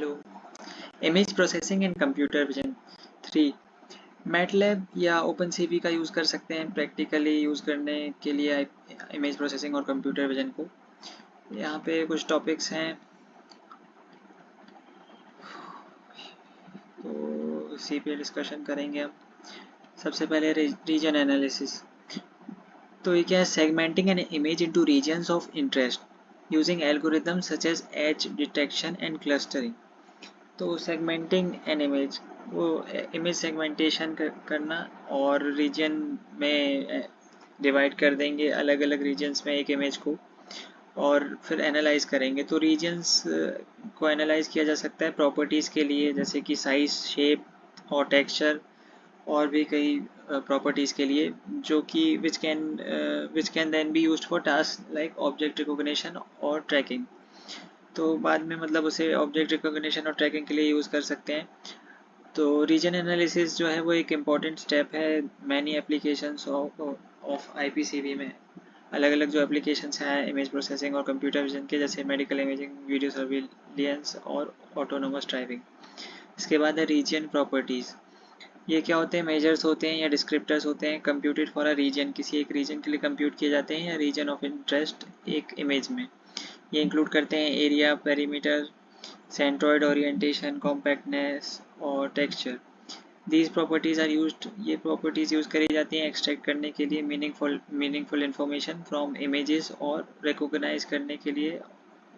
Hello. Image processing and computer vision 3 MATLAB या OpenCV का use कर सकते हैं प्रैक्टिकली यूज़ करने के लिए इमेज प्रोसेसिंग और कंप्यूटर विजन को। यहाँ पे कुछ टॉपिक्स हैं तो इसी पे डिस्कशन करेंगे हम। सबसे पहले रीजन एनालिसिस। तो ये क्या है? Segmenting an image into regions of interest using algorithms such as edge detection and clustering. तो सेगमेंटिंग एन इमेज, वो इमेज सेगमेंटेशन करना और रीजन में डिवाइड कर देंगे अलग अलग रीजन्स में एक इमेज को और फिर एनालाइज करेंगे। तो रीजन्स को एनालाइज किया जा सकता है प्रॉपर्टीज़ के लिए, जैसे कि साइज, शेप और टेक्सचर, और भी कई प्रॉपर्टीज़ के लिए जो कि which can then be used for task like object recognition और ट्रैकिंग। तो बाद में मतलब उसे ऑब्जेक्ट रिकॉग्निशन और ट्रैकिंग के लिए यूज़ कर सकते हैं। तो रीजन एनालिसिस जो है वो एक इम्पॉर्टेंट स्टेप है मैनी एप्लीकेशंस ऑफ आईपीसीवी में। अलग अलग जो एप्लीकेशंस हैं इमेज प्रोसेसिंग और कंप्यूटर विजन के, जैसे मेडिकल इमेजिंग, वीडियो सर्विलियंस और ऑटोनोमस ड्राइविंग। इसके बाद है रीजन प्रॉपर्टीज़। ये क्या होते हैं? मेजर्स होते हैं या डिस्क्रिप्टर्स होते हैं कंप्यूटेड फॉर अ रीजन, किसी एक रीजन के लिए कंप्यूट किए जाते हैं या रीजन ऑफ इंटरेस्ट एक इमेज में। ये इंक्लूड करते हैं area, perimeter, centroid orientation, compactness और texture. These properties are used, ये प्रॉपर्टीज़ यूज़ करी जाती हैं एक्सट्रैक्ट करने के लिए मीनिंगफुल इन्फॉर्मेशन फ्रॉम इमेजेस और रिकॉग्नाइज करने के लिए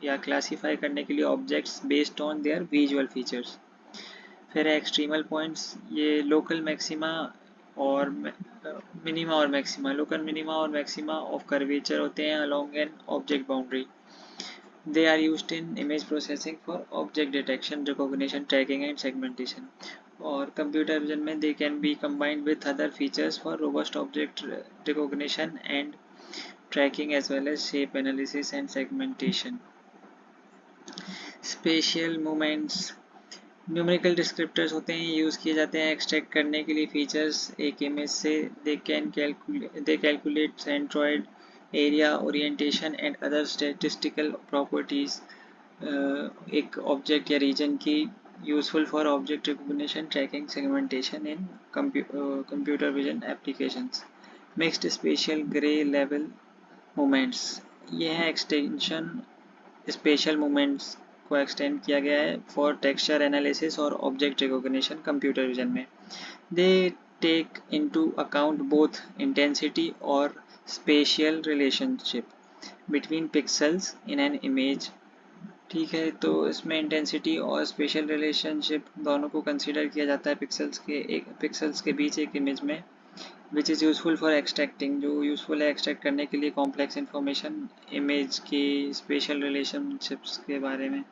या क्लासीफाई करने के लिए objects based on their visual features. फिर है एक्सट्रीमल पॉइंट्स। ये लोकल मैक्सिमा और मिनिमा और मैक्सिमा, लोकल मिनिमा और मैक्सिमा ऑफ कर्वेचर होते हैं along an object boundary. They are used in image processing for object detection, recognition, tracking and segmentation. और computer vision में they can be combined with other features for robust object recognition and tracking as well as shape analysis and segmentation. Spatial movements, numerical descriptors होते हैं, use किए जाते हैं extract करने के लिए फीचर्स एक इमेज से। They calculate centroid, area, orientation and other statistical properties एक ऑब्जेक्ट या रीजन की, useful for object recognition, tracking, segmentation in computer vision applications. Mixed spatial grey level movements, ये है एक्सटेंशन स्पेशल मूवमेंट्स को extend किया गया है फॉर टेक्सचर एनालिसिस और ऑब्जेक्ट रिकॉग्निशन कंप्यूटर विजन में। They take into account both intensity और spatial relationship between pixels in an image. ठीक है, तो इसमें इंटेंसिटी और स्पेशल रिलेशनशिप दोनों को कंसीडर किया जाता है पिक्सेल्स के बीच एक इमेज में, which is useful for extracting, जो यूज़फुल है एक्सट्रैक्ट करने के लिए कॉम्प्लेक्स इंफॉर्मेशन इमेज की स्पेशल रिलेशनशिप्स के बारे में।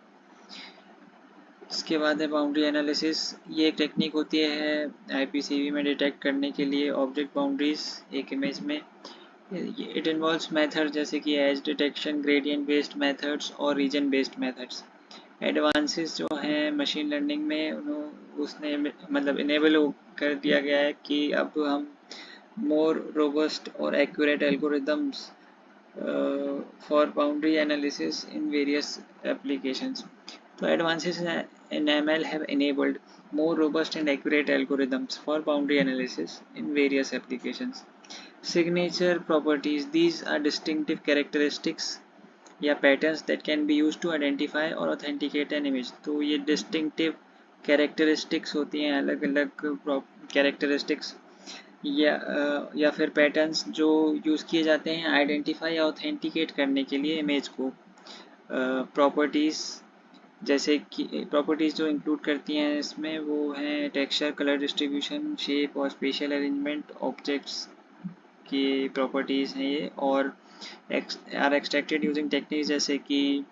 इसके बाद है बाउंड्री एनालिसिस। ये एक टेक्निक होती है आईपीसीवी में डिटेक्ट करने के लिए ऑब्जेक्ट बाउंड्रीज एक इमेज में। इट इन्वॉल्व्स मेथड जैसे कि as detection, gradient based methods और रीजन बेस्ड मेथड्स। एडवांसेस जो हैं मशीन लर्निंग में उसने मतलब इनेबल कर दिया गया है कि अब हम मोर रोबस्ट और accurate algorithms for boundary analysis in various applications. So advances in ML have enabled more robust and accurate algorithms for boundary analysis in various applications. Signature properties, these are distinctive characteristics या patterns that can be used to identify or authenticate an image. तो ये distinctive characteristics होती हैं, अलग अलग characteristics या फिर patterns जो यूज़ किए जाते हैं आइडेंटिफाई या ऑथेंटिकेट करने के लिए इमेज को। प्रॉपर्टीज़ जैसे कि प्रॉपर्टीज़ जो इंक्लूड करती हैं इसमें वो हैं टेक्सचर, कलर डिस्ट्रीब्यूशन, शेप और स्पेशल अरेंजमेंट ऑब्जेक्ट्स की प्रॉपर्टीज़ हैं ये, और आर एक्सट्रैक्टेड यूजिंग टेक्निक्स जैसे कि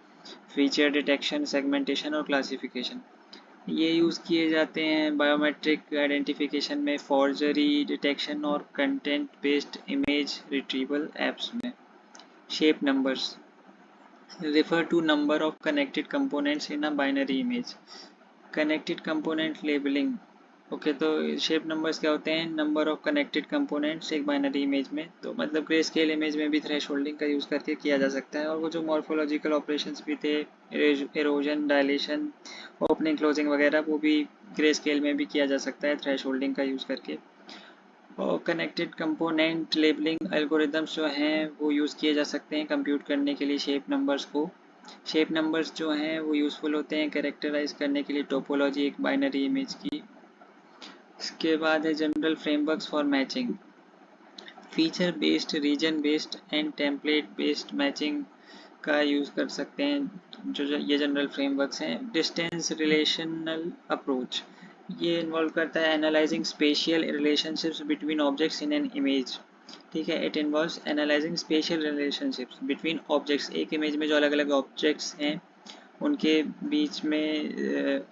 फीचर डिटेक्शन, सेगमेंटेशन और क्लासिफिकेशन। ये यूज़ किए जाते हैं बायोमेट्रिक आइडेंटिफिकेशन में, फॉर्जरी डिटेक्शन और content based image retrieval apps में। Shape numbers refer to number of connected components in a binary image. Connected component labeling, okay तो शेप नंबर्स क्या होते हैं? नंबर ऑफ कनेक्टेड कंपोनेंट्स एक binary image में। तो मतलब ग्रे स्केल इमेज में भी थ्रेशोल्डिंग का यूज़ करके किया जा सकता है। और वो जो मॉर्फोलॉजिकल ऑपरेशंस भी थे, इरोजन, डायलेशन ओपनिंग क्लोजिंग वगैरह वो भी ग्रे स्केल में भी किया जा सकता है थ्रेश होल्डिंग का यूज़ करके। और कनेक्टेड कंपोनेंट लेबलिंग एल्गोरिदम्स जो हैं वो यूज़ किए जा सकते हैं कंप्यूट करने के लिए शेप नंबर्स को। शेप नंबर्स जो हैं वो यूज़फुल होते हैं कैरेक्टराइज करने के लिए टोपोलॉजी एक बाइनरी इमेज की। इसके बाद है general frameworks for matching, feature based, region based and template based matching का यूज़ कर सकते हैं जो ये जनरल फ्रेमवर्क्स हैं। डिस्टेंस रिलेशनल अप्रोच, ये इन्वॉल्व करता है analysing spatial relationships between objects in an image. ठीक है, it involves analysing spatial relationships between objects, एक इमेज में जो अलग अलग ऑब्जेक्ट्स हैं उनके बीच में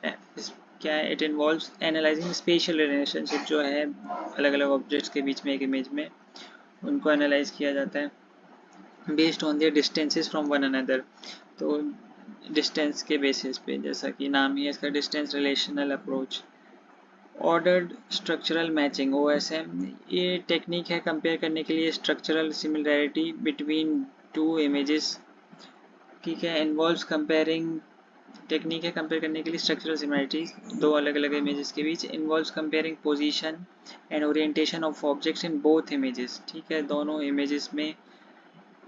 क्या है, it involves analysing spatial relationship जो है अलग अलग ऑब्जेक्ट्स के बीच में एक इमेज में, उनको एनालाइज किया जाता है based on there distances from one another. तो डिस्टेंस के बेसिस पे, जैसा कि नाम ही है इसका, distance relational approach. Ordered structural matching OSM, ये टेक्निक है कंपेयर करने के लिए structural similarity between two images. ठीक है, इन्वॉल्व्स कंपेयरिंग, टेक्निक है कंपेयर करने के लिए स्ट्रक्चरल सिमिलैरिटीज दो अलग अलग इमेजेस के बीच। Involves comparing position and orientation of objects in both images. ठीक है, दोनों इमेजेस में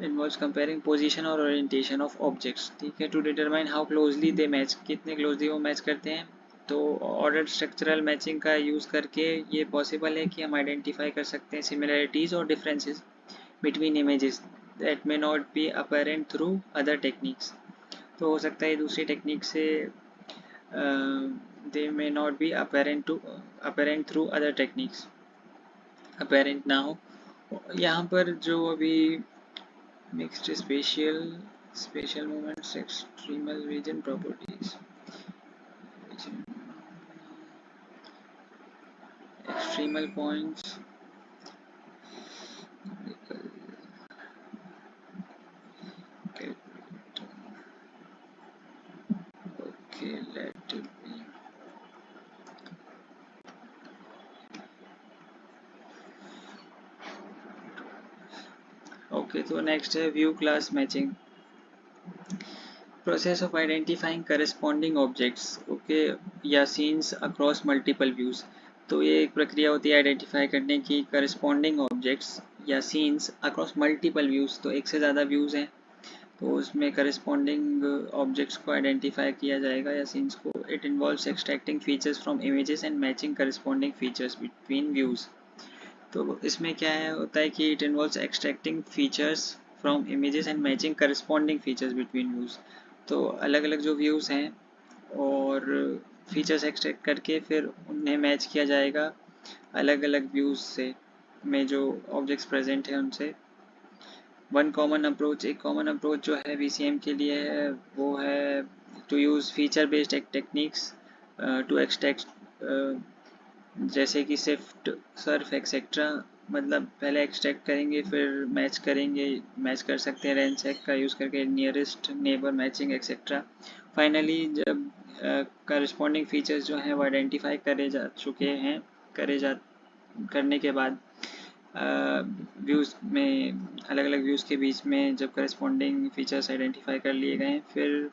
इन्वॉल्व्स कंपेयरिंग पोजीशन और ओरिएंटेशन ऑफ ऑब्जेक्ट्स। ठीक है, to determine how closely they match, कितने क्लोजली वो मैच करते हैं। तो ऑर्डर्ड स्ट्रक्चरल मैचिंग का यूज़ करके ये पॉसिबल है कि हम आइडेंटिफाई कर सकते हैं सिमिलैरिटीज़ और differences between images that may not be apparent through other techniques. तो हो सकता है दूसरी टेक्निक से they may not be apparent through other techniques, apparent ना हो। यहाँ पर जो अभी mixed special moments, extremal region properties, extremal points, okay let it be. Okay, तो नेक्स्ट है view class matching, process of identifying corresponding objects okay या scenes across multiple views. तो ये एक प्रक्रिया होती है आइडेंटिफाई करने की करस्पॉन्डिंग ऑब्जेक्ट्स या सीन्स अक्रॉस मल्टीपल व्यूज। तो एक से ज़्यादा व्यूज़ हैं तो उसमें करस्पॉन्डिंग ऑब्जेक्ट्स को आइडेंटिफाई किया जाएगा या सीन्स को। It involves extracting features from images and matching corresponding features between views. तो इसमें क्या है होता है कि it involves extracting features from images and matching corresponding features between views. तो अलग अलग जो व्यूज़ हैं और फीचर्स एक्सट्रैक्ट करके फिर उन्हें मैच किया जाएगा अलग अलग व्यूज़ से में जो ऑब्जेक्ट्स प्रेजेंट हैं उनसे। वन कॉमन अप्रोच, एक कॉमन अप्रोच जो है VCM के लिए है वो है to use feature based techniques to extract, जैसे कि शिफ्ट, सर्फ एक्सेट्रा। मतलब पहले एक्सट्रैक्ट करेंगे फिर मैच करेंगे, मैच कर सकते हैं रैंचेक का यूज़ करके, nearest neighbour matching etcetera. Finally जब करस्पॉन्डिंग फीचर्स जो हैं वो आइडेंटिफाई करे जा चुके हैं, करने के बाद व्यूज़ में अलग अलग व्यूज़ के बीच में जब करस्पॉन्डिंग फीचर्स आइडेंटिफाई कर लिए गए फिर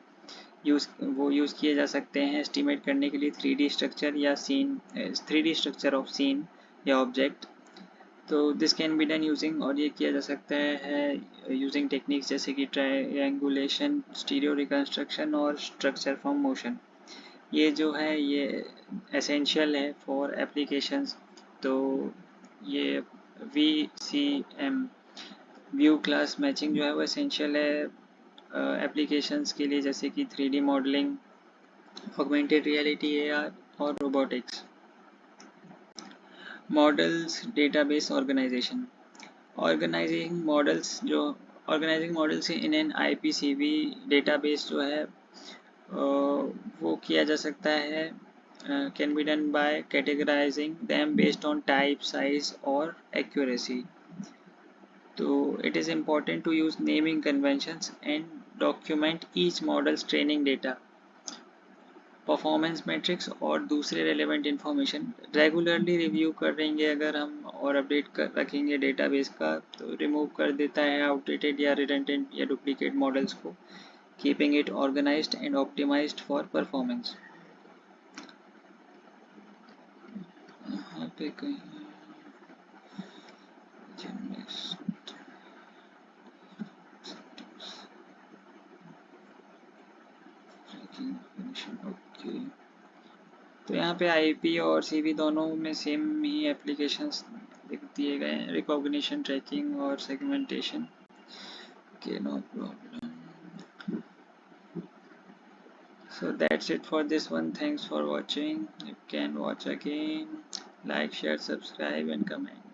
वो यूज़ किए जा सकते हैं एस्टिमेट करने के लिए 3D स्ट्रक्चर या scene, 3D structure of scene या ऑब्जेक्ट। तो this can be done using, और ये किया जा सकता है यूजिंग टेक्निक्स जैसे कि ट्रायंगुलेशन, स्टीरियो रिकंस्ट्रक्शन और स्ट्रक्चर फ्रॉम मोशन। ये जो है ये एसेंशियल है फॉर एप्लीकेशंस। तो ये VCM व्यू क्लास मैचिंग जो है वो एसेंशियल है एप्लीकेशंस के लिए, जैसे कि 3D modelling, augmented reality, AR और robotics. Models database organisation, organising models in an IPCV database जो है वो किया जा सकता है, can be done by categorising them based on type, size और एक्यूरेसी। तो it is important to use naming conventions and document each model's training data, performance matrix और दूसरे रेलेवेंट इन्फॉर्मेशन रेगुलरली रिव्यू करेंगे अगर हम और अपडेट कर रखेंगे डेटाबेस का, तो रिमूव कर देता है आउटडेटेड या रिडंडेंट या डुप्लीकेट मॉडल्स को, keeping it organised and optimised for performance. पे कहीं ओके, तो यहाँ पे आईपी और सीवी दोनों में सेम ही एप्लीकेशंस दिए गए हैं, रिकॉग्निशन, ट्रैकिंग और segmentation. Okay, no problem. So that's it for this one. Thanks for watching. You can watch again. Like, share, subscribe and comment.